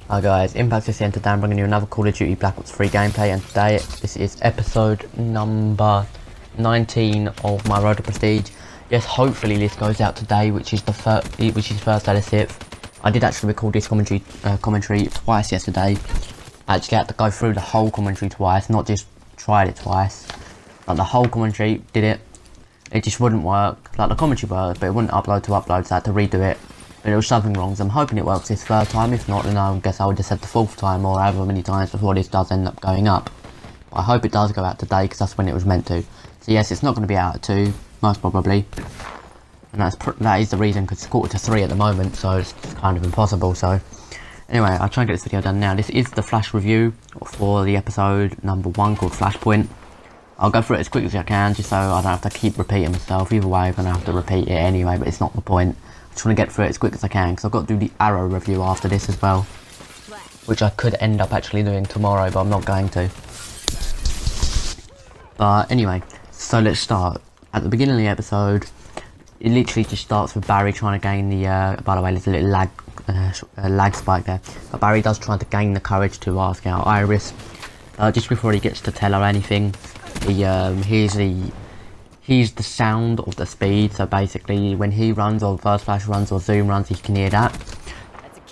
Hi guys, Impact is here, and today I'm bringing you another Call of Duty Black Ops 3 gameplay, and today this is episode number 19 of my Road to Prestige. Yes, hopefully this goes out today, which is first day of the 6th. I did actually record this commentary twice yesterday. I actually had to go through the whole commentary twice, not just tried it twice. Like the whole commentary, did it. It just wouldn't work. Like the commentary worked, but it wouldn't upload to upload, so I had to redo it. But there was something wrong, so I'm hoping it works this third time. If not, then I guess I would just have the fourth time, or however many times before this does end up going up. But I hope it does go out today, because that's when it was meant to. So yes, it's not going to be out at 2, most probably. And that is the reason, because it's 2:45 at the moment, so it's kind of impossible. So anyway, I'll try and get this video done now. This is the flash review for the episode number 1 called Flashpoint. I'll go through it as quick as I can, just so I don't have to keep repeating myself. Either way, I'm going to have to repeat it anyway, but it's not the point. I just want to get through it as quick as I can, because I've got to do the Arrow review after this as well, which I could end up actually doing tomorrow, but I'm not going to. But anyway, so let's start. At the beginning of the episode, it literally just starts with Barry trying to gain the, by the way, there's a little lag spike there, but Barry does try to gain the courage to ask out Iris. Just before he gets to tell her anything, here's the sound of the speed. So basically when he runs, or First Flash runs, or Zoom runs, he can hear that.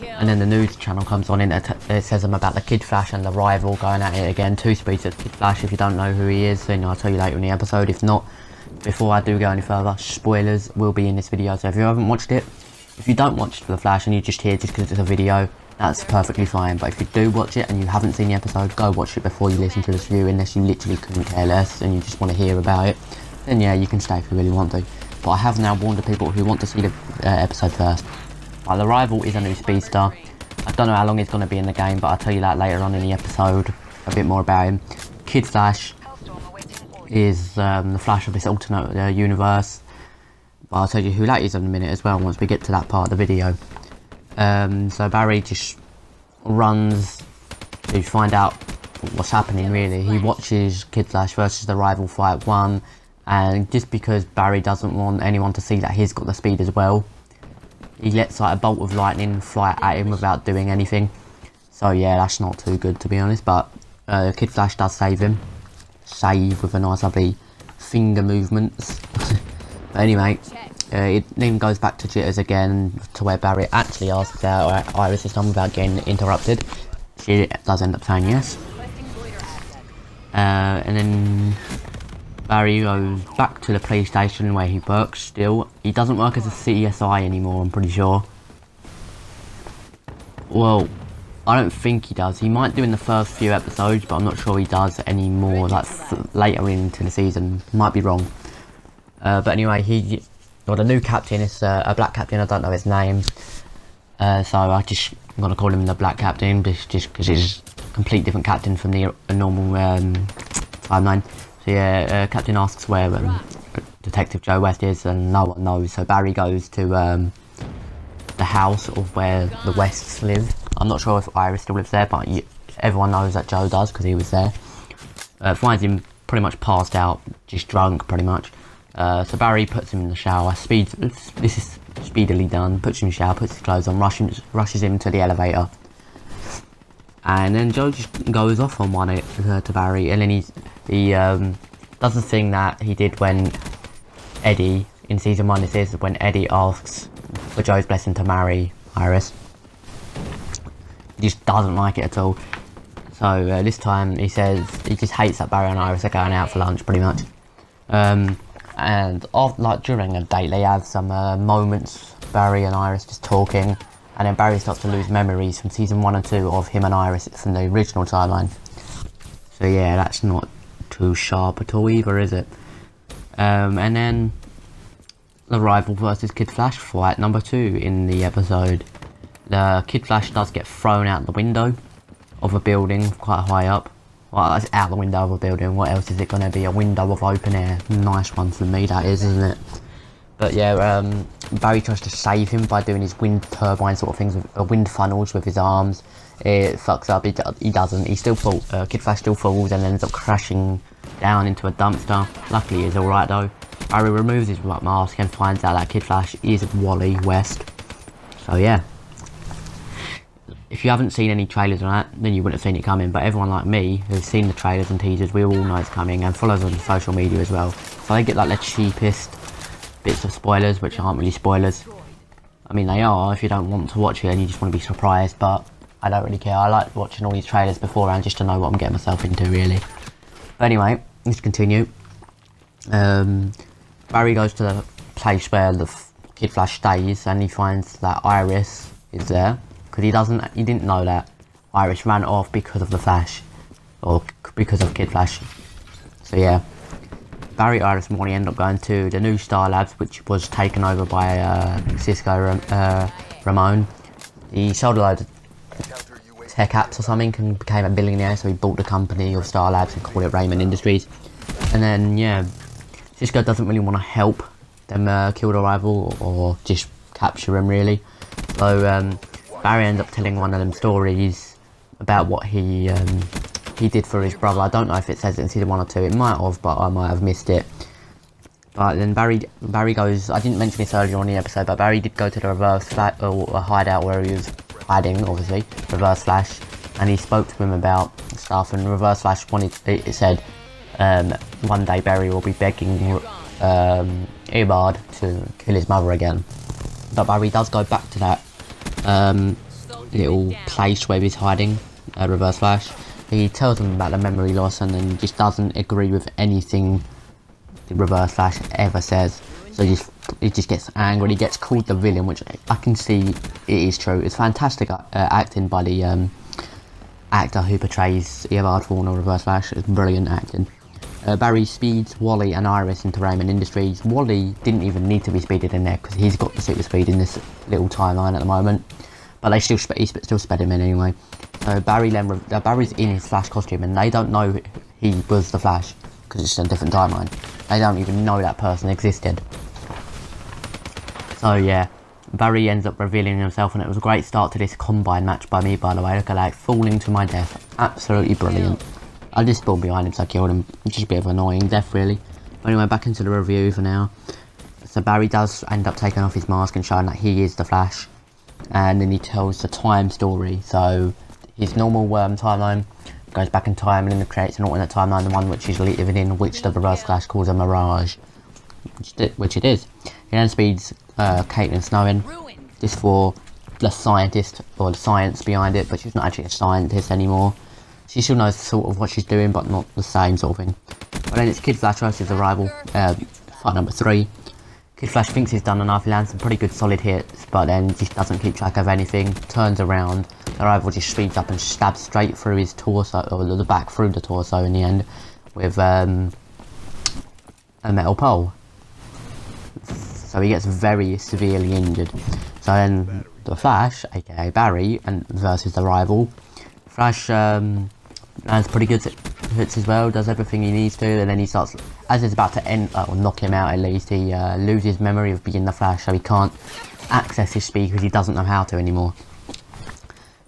And then the news channel comes on and it says them about the Kid Flash and the rival going at it again. 2 speeds at Kid Flash. If you don't know who he is, then I'll tell you later in the episode. If not, before I do go any further, spoilers will be in this video. So if you haven't watched it, if you don't watch the Flash and you're just here just because it's a video, that's perfectly fine. But if you do watch it and you haven't seen the episode, go watch it before you listen to this review, unless you literally couldn't care less and you just want to hear about it. Then yeah, you can stay if you really want to. But I have now warned the people who want to see the episode first. The rival is a new speedster. I don't know how long he's going to be in the game, but I'll tell you that later on in the episode, a bit more about him. Kid Flash is the Flash of this alternate universe. But I'll tell you who that is in a minute as well, once we get to that part of the video. So Barry just runs to find out what's happening, really. He watches Kid Flash versus the rival fight 1, and just because Barry doesn't want anyone to see that he's got the speed as well, he lets like a bolt of lightning fly at him without doing anything. So yeah, that's not too good, to be honest. But Kid Flash does save him. Save with a nice lovely finger movements. But anyway, it then goes back to Jitters again, to where Barry actually asks out Iris this time without getting interrupted. She does end up saying yes. And then Barry goes back to the police station where he works still. He doesn't work as a CSI anymore, I'm pretty sure. Well, I don't think he does. He might do in the first few episodes, but I'm not sure he does anymore, like later into the season. Might be wrong. But anyway, the new captain is a black captain. I don't know his name. So I'm going to call him the black captain, just because he's a complete different captain from the normal timeline. So yeah, Captain asks where Detective Joe West is, and no one knows. So Barry goes to the house of where the Wests live. I'm not sure if Iris still lives there, but everyone knows that Joe does because he was there. Finds him pretty much passed out, just drunk pretty much. So Barry puts him in the shower. This is speedily done. Puts him in the shower, puts his clothes on, rushes him to the elevator. And then Joe just goes off on one to Barry, and then he does the thing that he did when Eddie, in season 1 this is, when Eddie asks for Joe's blessing to marry Iris. He just doesn't like it at all. So this time he says he just hates that Barry and Iris are going out for lunch, pretty much. And during a date, they have some moments, Barry and Iris just talking. And then Barry starts to lose memories from season 1 and 2 of him and Iris from the original timeline. So yeah, that's not too sharp at all either, is it? And then the rival versus Kid Flash fight number 2 in the episode. The Kid Flash does get thrown out the window of a building quite high up. Well, it's out the window of a building. What else is it going to be? A window of open air. Nice one for me, that is, isn't it? But yeah, Barry tries to save him by doing his wind turbine sort of things, with wind funnels with his arms. It fucks up. He doesn't. He still falls. Kid Flash still falls and ends up crashing down into a dumpster. Luckily, he's alright though. Barry removes his mask and finds out that Kid Flash is Wally West. So yeah. If if you haven't seen any trailers on that, then you wouldn't have seen it coming. But everyone like me, who's seen the trailers and teasers, we all know it's coming and follows on social media as well. So they get like the cheapest bits of spoilers, which aren't really spoilers. I mean, they are if you don't want to watch it and you just want to be surprised, but I don't really care. I like watching all these trailers beforehand just to know what I'm getting myself into, really. But anyway, let's continue. Barry goes to the place where the Kid Flash stays, and he finds that Iris is there, because he didn't know that Iris ran off because of the Flash, or because of Kid Flash. So yeah, Barry, Iris and Wally end up going to the new Star Labs, which was taken over by Cisco Ramon. He sold a load of tech apps or something and became a billionaire, so he bought the company of Star Labs and called it Raymond Industries. And then yeah, Cisco doesn't really want to help them kill the rival or just capture him, really. So Barry ends up telling one of them stories about what he did for his brother. I don't know if it says it in season 1 or 2, it might have, but I might have missed it. But then Barry goes, I didn't mention this earlier on in the episode, but Barry did go to the Reverse Flash, or a hideout where he was hiding, obviously, Reverse Flash, and he spoke to him about stuff, and Reverse Flash it said one day Barry will be begging Eobard to kill his mother again. But Barry does go back to that little place where he's hiding, Reverse Flash. He tells him about the memory loss and then just doesn't agree with anything the Reverse Flash ever says. So he just gets angry. He gets called the villain, which I can see it is true. It's fantastic acting by the actor who portrays Eobard Thawne or Reverse Flash. It's brilliant acting. Barry speeds Wally and Iris into Raymond Industries. Wally didn't even need to be speeded in there because he's got the super speed in this little timeline at the moment. But he still sped him in anyway. So Barry's in his Flash costume and they don't know he was the Flash because it's a different timeline. They don't even know that person existed. So yeah, Barry ends up revealing himself, and it was a great start to this combine match by me, by the way. Look at that, falling to my death. Absolutely brilliant. I just spawned behind him so I killed him. It's just a bit of an annoying death, really. But anyway, back into the review for now. So Barry does end up taking off his mask and showing that he is the Flash. And then he tells the time story. So his normal timeline goes back in time and then creates an alternate timeline, the one which he's living in, which the Reverse Flash calls a mirage. Which it is. He then speeds Caitlin Snowing. This for the scientist, or the science behind it, but she's not actually a scientist anymore. She still knows sort of what she's doing, but not the same sort of thing. But then it's Kid Flash versus the rival, fight number 3. Kid Flash thinks he's done enough, he lands some pretty good solid hits, but then just doesn't keep track of anything, turns around, the rival just speeds up and stabs straight through his torso, or the back through the torso in the end, with a metal pole. So he gets very severely injured. So then the Flash, aka Barry, and versus the rival. Flash lands pretty good hits as well, does everything he needs to, and then he starts, as it's about to end, or knock him out at least, he loses memory of being the Flash, so he can't access his speed because he doesn't know how to anymore.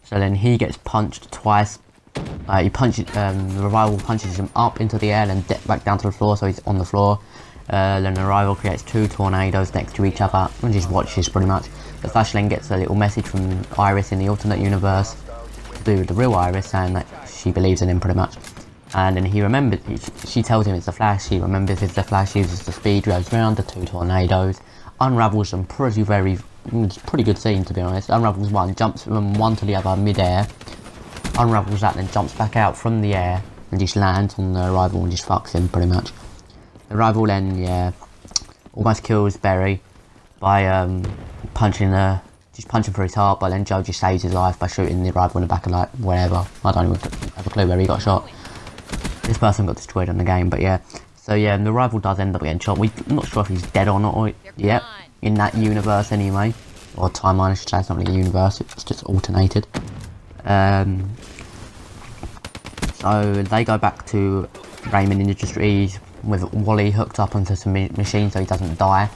So then he gets punched twice. The rival punches him up into the air and back down to the floor, so he's on the floor. Then the rival creates 2 tornadoes next to each other and just watches pretty much. The Flash then gets a little message from Iris in the alternate universe to do with the real Iris, saying that she believes in him pretty much. And then he remembers, she tells him it's the Flash, he remembers it's the Flash, uses the speed, goes around the 2 tornadoes, unravels them pretty good scene, to be honest. Unravels one, jumps from one to the other mid-air, unravels that, then jumps back out from the air and just lands on the rival and just fucks him pretty much. The rival then, yeah, almost kills Barry by punching through his heart, but then Joe just saves his life by shooting the rival in the back of, like, wherever. I don't even have a clue where he got shot. This person got destroyed in the game, but yeah. So yeah, and the rival does end up getting shot. We're not sure if he's dead or not, yet, in that universe anyway. Or timeline, I should say. It's not really a universe, it's just alternated. So they go back to Raymond Industries with Wally hooked up onto some machine so he doesn't die.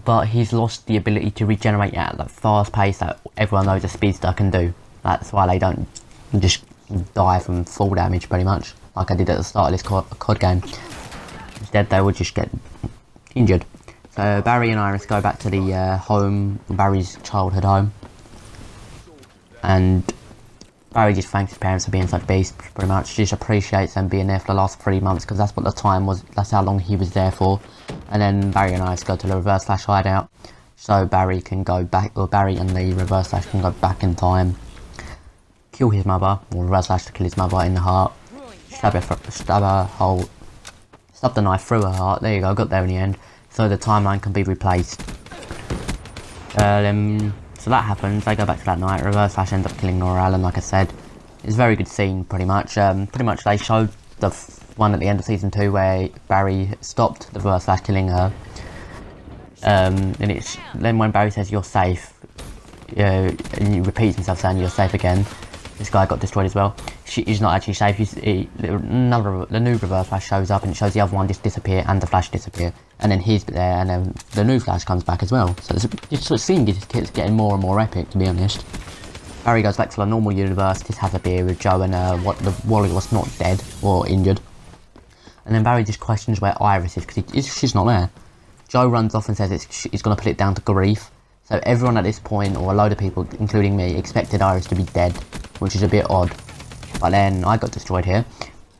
But he's lost the ability to regenerate at that fast pace that everyone knows a speedster can do. That's why they don't just die from fall damage pretty much, like I did at the start of this COD game. Instead they would just get injured. So Barry and Iris go back to the home, Barry's childhood home. and Barry just thanks his parents for being such beasts, pretty much. Just appreciates them being there for the last 3 months, because that's what the time was, that's how long he was there for. And then Barry and I go to the reverse slash hideout, so Barry can go back, or Barry and the reverse slash can go back in time, kill his mother, or reverse slash to kill his mother in the heart, stab the knife through her heart. There you go, got there in the end, so the timeline can be replaced. So that happens, they go back to that night, reverse slash ends up killing Nora Allen, like I said. It's a very good scene, pretty much. They showed the one at the end of season 2 where Barry stopped the reverse slash killing her. And it's then when Barry says you're safe, and he repeats himself saying you're safe again. This guy got destroyed as well. He's not actually safe. The new reverse flash shows up, and it shows the other one just disappear and the flash disappear, and then he's there, and then the new flash comes back as well. So it's scene is getting more and more epic, to be honest. Barry goes back to the normal universe, just has a beer with Joe, and Wally was not dead or injured. And then Barry just questions where Iris is, because she's not there. Joe runs off and says he's going to put it down to grief. So everyone at this point, or a load of people, including me, expected Iris to be dead, which is a bit odd. But then I got destroyed here.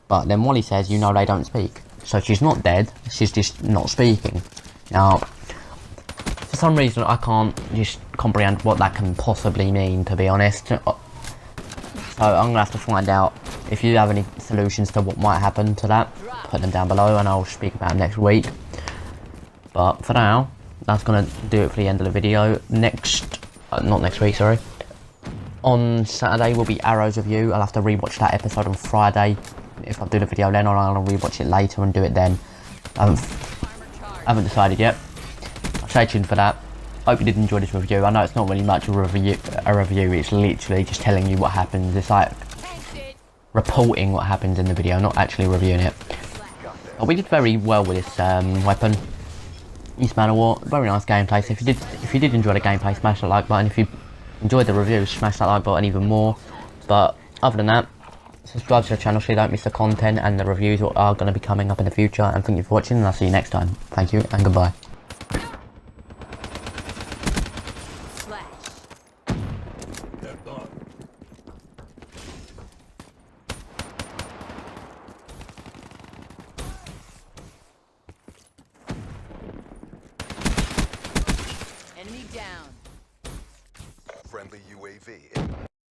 But then Wally says, you know they don't speak. So she's not dead, she's just not speaking. Now, for some reason I can't just comprehend what that can possibly mean, to be honest. So I'm going to have to find out. If you have any solutions to what might happen to that, put them down below and I'll speak about it next week. But for now, that's going to do it for the end of the video. Not next week, sorry. On Saturday will be Arrow's review. I'll have to rewatch that episode on Friday. If I do the video then, or I'll rewatch it later and do it then. I haven't decided yet. Stay tuned for that. Hope you did enjoy this review. I know it's not really much of a review. It's literally just telling you what happens. It's like reporting what happens in the video, not actually reviewing it. But we did very well with this weapon. Eastman War, very nice gameplay. So if you did enjoy the gameplay, smash that like button. If you enjoyed the review, smash that like button even more. But other than that, subscribe to the channel so you don't miss the content and the reviews that are going to be coming up in the future. And thank you for watching, and I'll see you next time. Thank you and goodbye. Enemy down. Friendly UAV.